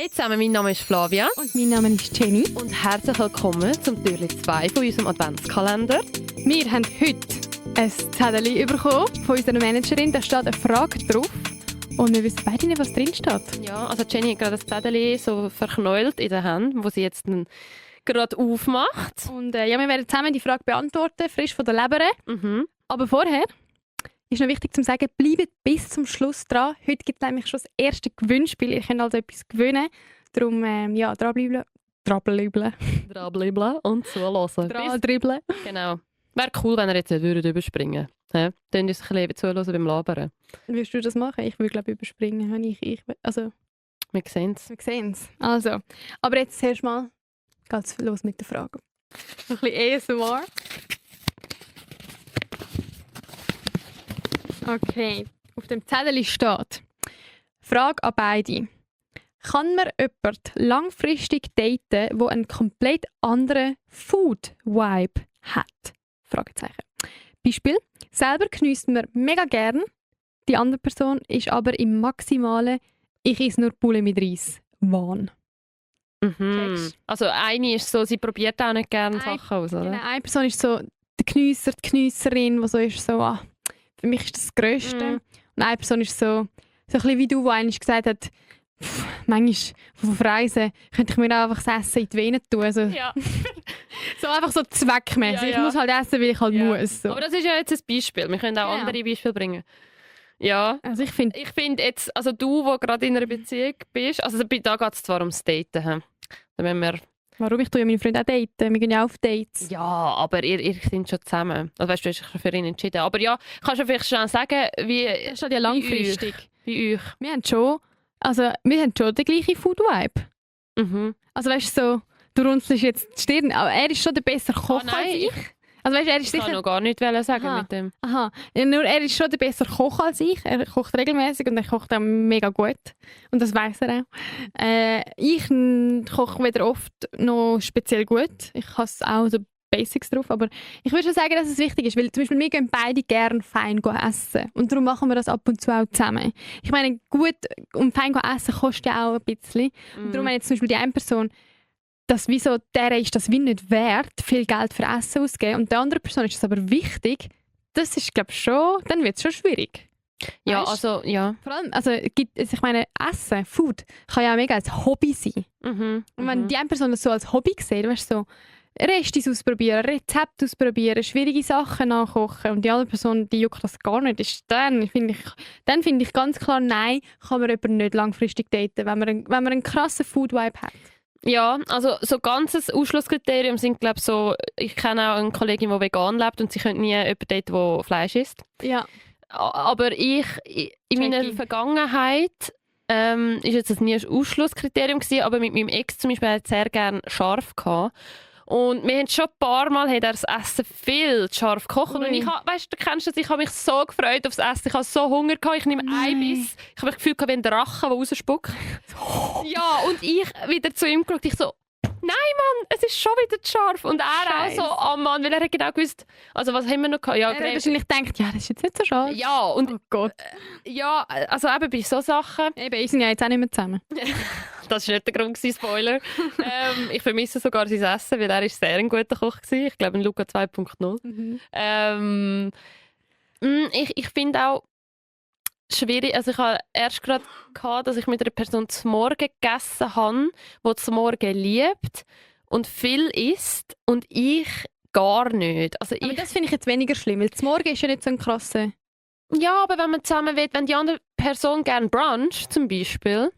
Hey zusammen, mein Name ist Flavia. Und mein Name ist Jenny. Und herzlich willkommen zum Türchen 2 von unserem Adventskalender. Wir haben heute ein Zettel bekommen von unserer Managerin. Da steht eine Frage drauf. Und wir wissen beide nicht, was drin steht. Ja, also Jenny hat gerade das Zettel so verknäult in der Hand, wo sie jetzt gerade aufmacht. Und wir werden zusammen die Frage beantworten, frisch von der Leber. Mhm. Aber vorher ist noch wichtig zu sagen, bleibt bis zum Schluss dran. Heute gibt es nämlich schon das erste Gewinnspiel. Ihr könnt also etwas gewinnen. Darum, dranbleiben. Dranbleiben und zuhören. Dranbleiben. Genau. Wäre cool, wenn ihr jetzt nicht überspringen würdet. Dann uns ein bisschen zuhören beim Labern. Würdest du das machen? Ich würde, glaube ich, überspringen. Wir sehen es. Wir sehen es. Also, aber jetzt zuerst mal geht's los mit der Frage. Ein bisschen ASMR. Okay, auf dem Zettel steht: Frage an beide. Kann man jemanden langfristig daten, der einen komplett anderen Food-Vibe hat? Fragezeichen. Beispiel: Selber geniesst man mega gern, die andere Person ist aber im maximalen «Ich esse nur Poulet mit Reis» Wahn. Mhm. Checkst? Also eine ist so, sie probiert auch nicht gerne Sachen aus, oder? Genau, eine Person ist so der Geniesser, die Geniesserin, die so ist so, für mich ist das Grösste. Mhm. Und eine Person ist so ein bisschen wie du, die einmal gesagt hat, manchmal auf Reisen könnte ich mir auch einfach das Essen in die Venen tun. Also, Ja. so einfach so zweckmäßig. Ja, ja. Ich muss halt essen, weil ich halt Ja. muss. So. Aber das ist ja jetzt ein Beispiel. Wir können auch Genau. andere Beispiele bringen. Ja. Also ich finde, Ich finde jetzt, also du, der gerade in einer Beziehung bist, also da geht es zwar ums Daten. Da müssen wir, warum ich tue ja meine Freunde auch daten. Wir gehen ja auf Dates. ja, aber ihr seid schon zusammen. Also weißt du, hast dich für ihn entschieden. Aber ja, kannst du vielleicht schnell sagen, wie... Das ist halt ja langfristig. Wie euch. Wir haben schon den gleichen Food-Vibe. Mhm. Also weißt du, so, du runzelst jetzt die Stirn, aber er ist schon der bessere Koch nein, als ich. Also weißt du, er ist Ich kann sicher... noch gar nichts sagen Aha. mit dem. Aha, ja, nur er ist schon der bessere Koch als ich. Er kocht regelmäßig und er kocht auch mega gut. Und das weiß er auch. Ich koche weder oft noch speziell gut. Ich hasse auch so Basics drauf, aber ich würde schon sagen, dass es wichtig ist, weil zum Beispiel wir gehen beide gerne fein essen und darum machen wir das ab und zu auch zusammen. Ich meine, gut und fein essen kostet ja auch ein bisschen. Und darum, wenn jetzt zum Beispiel die eine Person der ist das wie nicht wert, viel Geld für Essen auszugeben und der andere Person ist das aber wichtig, das ist, glaube ich, schon, dann wird es schon schwierig. Ja, Weißt? also, ja. Vor allem, also, ich meine, Essen, Food, kann ja auch mega als Hobby sein. Mhm. Und wenn die eine Person das so als Hobby sieht, weißt du, so Restis ausprobieren, Rezepte ausprobieren, schwierige Sachen nachkochen und die andere Person, die juckt das gar nicht, ist, dann finde ich ganz klar, nein, kann man jemanden nicht langfristig daten, wenn man einen krassen Food-Vibe hat. Ja, also so ganzes Ausschlusskriterium sind, glaube ich, so, ich kenne auch eine Kollegin, die vegan lebt und sie könnte nie jemanden daten, der Fleisch isst. Ja. Aber in meiner Vergangenheit ist jetzt das nie ein Ausschlusskriterium gewesen, aber mit meinem Ex zum Beispiel hat er sehr gerne scharf gehabt. Und wir haben schon ein paar Mal hat er das Essen viel zu scharf gekocht. Und ich weißt, du kennst das, ich habe mich so gefreut aufs Essen. Ich habe so Hunger gehabt, ich nehme ein Biss. Ich habe das Gefühl, wie ein Drache, der rausspuckt. Ja, und ich wieder zu ihm geschaut, ich so, nein Mann, es ist schon wieder zu scharf. Und er auch so, oh Mann, weil er hat genau gewusst, also was haben wir noch gehabt? Ja, Er hat wahrscheinlich gedacht, ja, das ist jetzt nicht so schade. ja, und Oh Gott. ja, also eben bei so Sachen. Eben, wir sind ja jetzt auch nicht mehr zusammen. Das war nicht der Grund, Spoiler. Ich vermisse sogar sein Essen, weil er sehr ein guter Koch war. Ich glaube, ein Luca 2.0. Ich finde auch schwierig, also ich habe erst gerade gehabt, dass ich mit einer Person zum Morgen gegessen habe, die zum Morgen liebt und viel isst und ich gar nicht. Also Aber das finde ich jetzt weniger schlimm, weil zum Morgen ist ja nicht so ein krasser... ja, aber wenn man zusammen will, wenn die andere Person gerne Brunch zum Beispiel,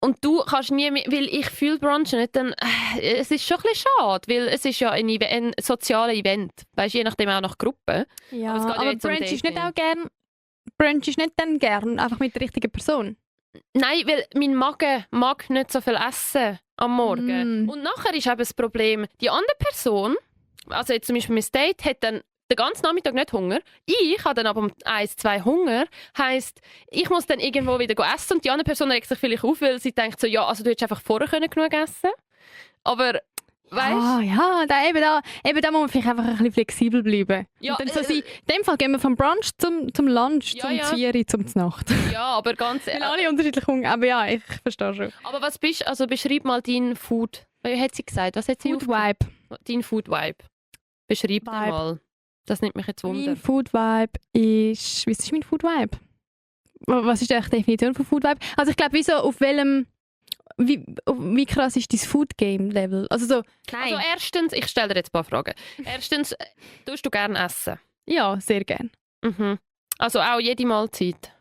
und du kannst nie mehr, weil ich fühle Brunch nicht, dann es ist schon ein bisschen schade, weil es ist ja ein soziales Event, weißt, je nachdem auch nach Gruppe. Ja, Aber es geht ja aber jetzt um Brunch ist Dating. nicht auch gern... Brunch ist nicht dann gern, einfach mit der richtigen Person. Nein, weil mein Magen mag nicht so viel essen am Morgen. Und nachher ist eben das Problem, die andere Person, also jetzt zum Beispiel mein Date, hat dann den ganzen Nachmittag nicht Hunger. Ich habe dann aber um 1, 2 Hunger. Heisst, ich muss dann irgendwo wieder essen und die andere Person regt sich vielleicht auf, weil sie denkt so, ja, also du hättest einfach vorher genug essen können. Aber Weißt? Eben da muss man vielleicht einfach ein bisschen flexibel bleiben. Ja, und dann so in dem Fall gehen wir vom Brunch zum Lunch, Ja, zum ja. 4 zum Nacht. Ja, aber ganz Weil alle unterschiedlich hungrig. Aber ja, ich verstehe schon. Aber was bist also beschreib mal deinen Food. Was hat sie gesagt? Was hat sie Food Vibe. Dein Food Vibe. Beschreib den Vibe. mal. Das nimmt mich jetzt Wunder. Mein Food Vibe ist... Was ist mein Food Vibe? Was ist eigentlich die Definition von Food Vibe? Also ich glaube, wieso auf welchem... Wie krass ist dein Food Game Level? Also so... Nein. Also erstens, ich stelle dir jetzt ein paar Fragen. Erstens, tust du gerne essen? Ja, sehr gern. Mhm. Also auch jede Mahlzeit?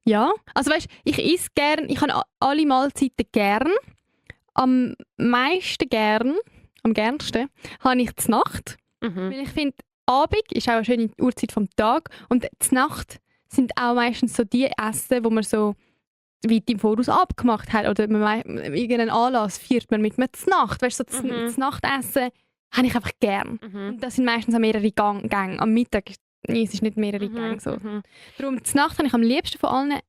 Ja, also weißt, ich esse gern, ich habe alle Mahlzeiten gern. Am meisten gern, am gernsten, habe ich die Nacht. Mhm. Weil ich finde, Abend ist auch eine schöne Uhrzeit vom Tag und die Nacht sind auch meistens so die Essen, wo man so weit im Voraus abgemacht hat oder irgendeinen Anlass feiert man mit mir die Nacht. Weißt du, so das Nachtessen habe ich einfach gern. Mhm. Und das sind meistens auch mehrere Gänge. Am Mittag ist es nicht mehrere Gänge. So. Mhm. Darum, die Nacht habe ich am liebsten von allen.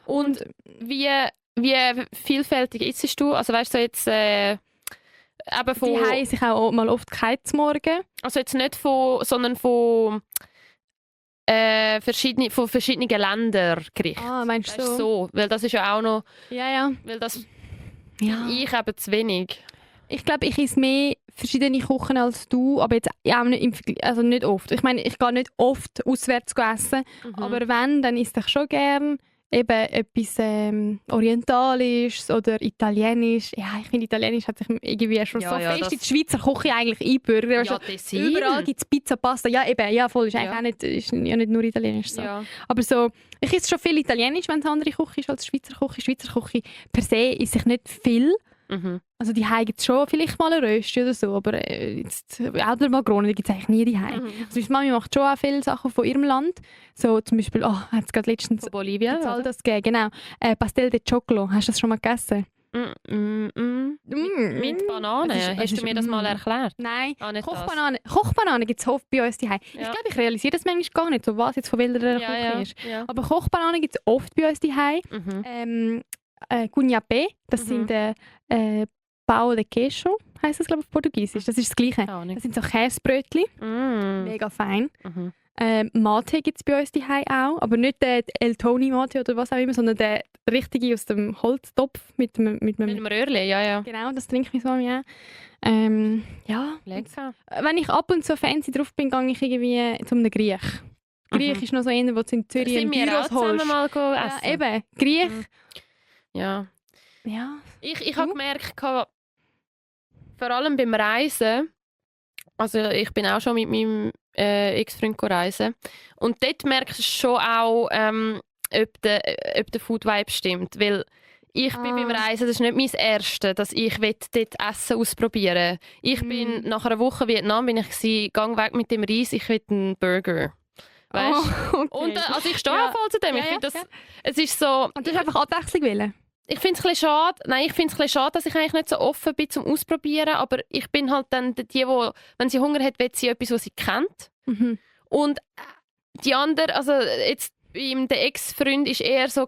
Und wie vielfältig isst du? Also weißt du jetzt eben von... Die haben sich auch mal oft kein Morgen. Also jetzt nicht von, sondern von verschiedenen Ländern Gerichten. Ah, meinst du Weißt du, so? so? Weil das ist ja auch noch... Ja. Weil das Ja. ich eben zu wenig. Ich glaube, ich esse mehr verschiedene Küchen als du, aber jetzt auch nicht, also nicht oft. Ich meine, ich gehe nicht oft auswärts essen, aber wenn, dann esse ich schon gern eben etwas Orientalisches oder Italienisch. Ja, ich finde, Italienisch hat sich irgendwie schon so fest in die Schweizer Küche eigentlich eingebürgert. Ja, Also, überall gibt es Pizza, Pasta. Ja, eben, ja, voll. Ist eigentlich auch nicht, ist ja nicht nur Italienisch. So. Ja. Aber so, ich esse schon viel Italienisch, wenn es eine andere Küche ist als Schweizer Küche. Schweizer Küche per se esse ich nicht viel. Mhm. Also die gibt es schon vielleicht mal ein Rösti oder so, aber jetzt Elber Magrone gibt es eigentlich nie die Also meine Mami macht schon auch viele Sachen von ihrem Land. So zum Beispiel, hat es gerade letztens Von Bolivien? all das gegeben, genau. Pastel de Choclo, hast du das schon mal gegessen? Mit Banane? Hast du mir das mal erklärt? Nein, Ah, nicht Kochbanane gibt es oft bei uns daheim. Ja. Ich glaube, ich realisiere das manchmal gar nicht, so was jetzt von welcher Küche ist. Ja. Aber Kochbanane gibt es oft bei uns daheim. Mhm. Cunhapé, das sind Pão de Queijo, heisst das glaube ich auf Portugiesisch. Das ist das Gleiche. Das sind so Käsebrötchen, mega fein. Mhm. Mate gibt es bei uns daheim auch, aber nicht der El Toni Mate oder was auch immer, sondern der richtige aus dem Holztopf mit dem Röhrli, ja. Genau, das trinke ich so auch. Ja. Lecker. Wenn ich ab und zu fancy drauf bin, gehe ich irgendwie zu einem Griech. Griech ist noch so einer, wo du in Zürich Sind im wir auch Gyros holst. zusammen mal essen? Ja, eben. Griech. Ja. Ja. Ich habe gemerkt, vor allem beim Reisen, also ich bin auch schon mit meinem Ex-Freund reisen, und dort merkst du schon auch, ob der Food Vibe stimmt, weil ich bin beim Reisen, das ist nicht mein Erstes, dass ich dort Essen ausprobieren will. Ich bin nach einer Woche Vietnam, gang weg mit dem Reis, ich will einen Burger. Weißt? Okay. Und also ich stehe auch voll zu dem. Ich finde es ist so... Und du hast einfach Abwechslung wollen? Ich finde es ein bisschen schade. Nein, ich finde es ein bisschen schade, dass ich eigentlich nicht so offen bin zum Ausprobieren. Aber ich bin halt dann die, wenn sie Hunger hat, will sie etwas, was sie kennt. Mhm. Und die andere, also jetzt der Ex-Freund war eher so,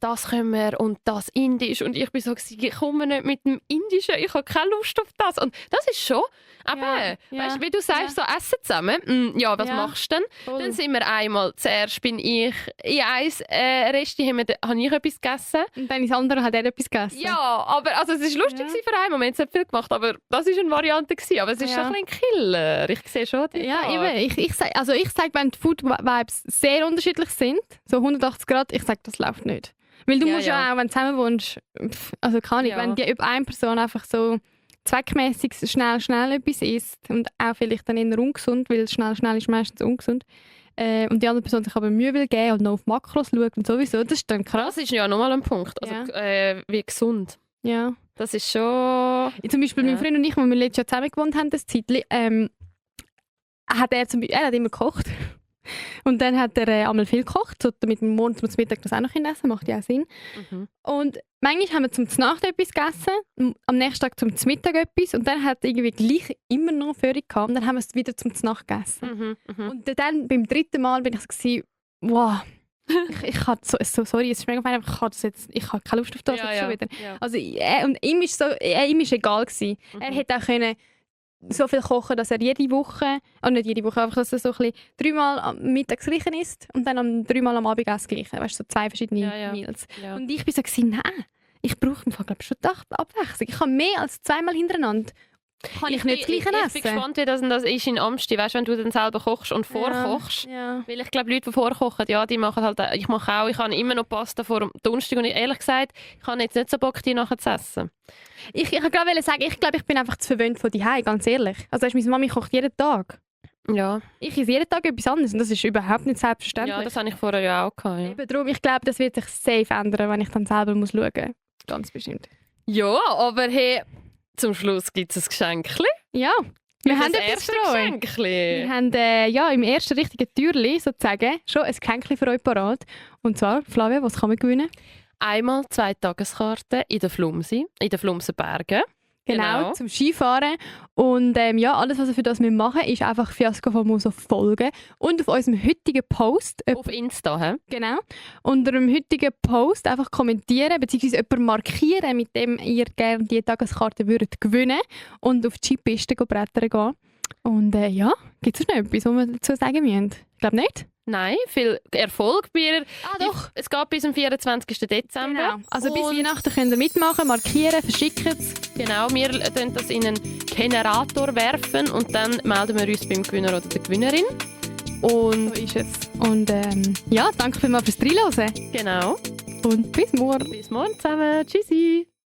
das können wir und das Indisch. Und ich bin so, ich komme nicht mit dem Indischen, ich habe keine Lust auf das. Und das ist schon, weißt, wie du sagst, so essen zusammen. Was machst du denn? Voll. Dann sind wir einmal, zuerst bin ich in ein Resti, habe ich etwas gegessen. Und dann das andere hat er etwas gegessen? Ja, aber also, es war lustig für einen Moment, es hat viel gemacht, aber das war eine Variante gewesen, aber es ist schon ein bisschen ein Killer. Ich sehe schon die Frage. Eben. Ich sage, wenn die Food Vibes sehr unterschiedlich sind, so 180 Grad, ich sage, das läuft nicht. Weil du musst ja auch, wenn du zusammen wohnst, also kann ich, wenn die über eine Person einfach so zweckmäßig schnell etwas isst und auch vielleicht dann eher ungesund, weil schnell ist meistens ungesund, und die andere Person sich aber Mühe will geben und noch auf Makros schaut und sowieso, das ist dann krass. Das ist ja nochmal ein Punkt, also wie gesund. Ja. Das ist schon... Zum Beispiel mein Freund und ich, als wir letztes Jahr zusammen gewohnt haben, das Zeitchen, hat er hat immer gekocht. Und dann hat er einmal viel gekocht, so damit wir morgens zum Mittag das auch noch essen, macht ja auch Sinn. Mhm. Und manchmal haben wir zum Nacht etwas gegessen, am nächsten Tag zum Mittag etwas und dann hat er irgendwie gleich immer noch Führung gehabt und dann haben wir es wieder zum Nacht gegessen. Und dann beim dritten Mal bin ich so, wow, Ich habe sorry, es ist mega fein, aber ich habe keine Lust auf das jetzt schon wieder. Ja. Also, und ihm ist egal gewesen. Er hätte auch können so viel kochen, dass er jede Woche, nicht jede Woche, einfach, dass er so ein bisschen 3-mal am Mittag das Gleiche isst und dann 3-mal am Abend das Gleiche. Weißt du, so 2 verschiedene Meals. Ja. Und ich bin so gewesen, nein, ich brauche im Fall, schon die Abwechslung. Ich kann mehr als 2-mal hintereinander. Kann ich nicht das Gleiche essen? Ich bin gespannt, wie das ist in Amsti. Weißt du, wenn du dann selber kochst und vorkochst. Ja. Weil ich glaube, Leute, die vorkochen, ja, die machen halt, ich mache auch, ich habe immer noch Pasta vor dem Donnerstag und ehrlich gesagt, ich habe jetzt nicht so Bock, die nachher zu essen. Ich wollte gerade sagen, ich glaube, ich bin einfach zu verwöhnt von daheim, ganz ehrlich. Also meine Mami kocht jeden Tag. Ja. Ich esse jeden Tag etwas anderes und das ist überhaupt nicht selbstverständlich. Ja, das habe ich vorher ja auch gehabt. Ja. Eben darum, ich glaube, das wird sich safe ändern, wenn ich dann selber muss schauen muss. Ganz bestimmt. Ja, aber hey, zum Schluss gibt es ein Geschenkchen. Ja, wir haben das etwas erste für euch. Geschenkchen. Wir haben im ersten richtigen Türli sozusagen schon ein Geschenkchen für euch parat. Und zwar, Flavia, was kann man gewinnen? Einmal 2 Tageskarten in der Flumsi, in den Flumsenbergen. Genau, zum Skifahren. Und alles, was wir für das machen, ist einfach Fiasco Famoso folgen. Und auf unserem heutigen Post... Auf Insta, hä? Genau. Unter dem heutigen Post einfach kommentieren, beziehungsweise jemanden markieren, mit dem ihr gerne die Tageskarte würdet gewinnen und auf die Skipiste brettern gehen. Und gibt es noch etwas, was wir dazu sagen müssen? Ich glaube nicht. Nein, viel Erfolg bei ihr. Doch. Es geht bis zum 24. Dezember. Genau. Also bis Weihnachten könnt ihr mitmachen, markieren, verschicken es. Genau, wir werfen das in einen Generator werfen und dann melden wir uns beim Gewinner oder der Gewinnerin. Und so ist es. Und danke vielmals fürs Reinhören. Genau. Und bis morgen. Bis morgen zusammen. Tschüssi.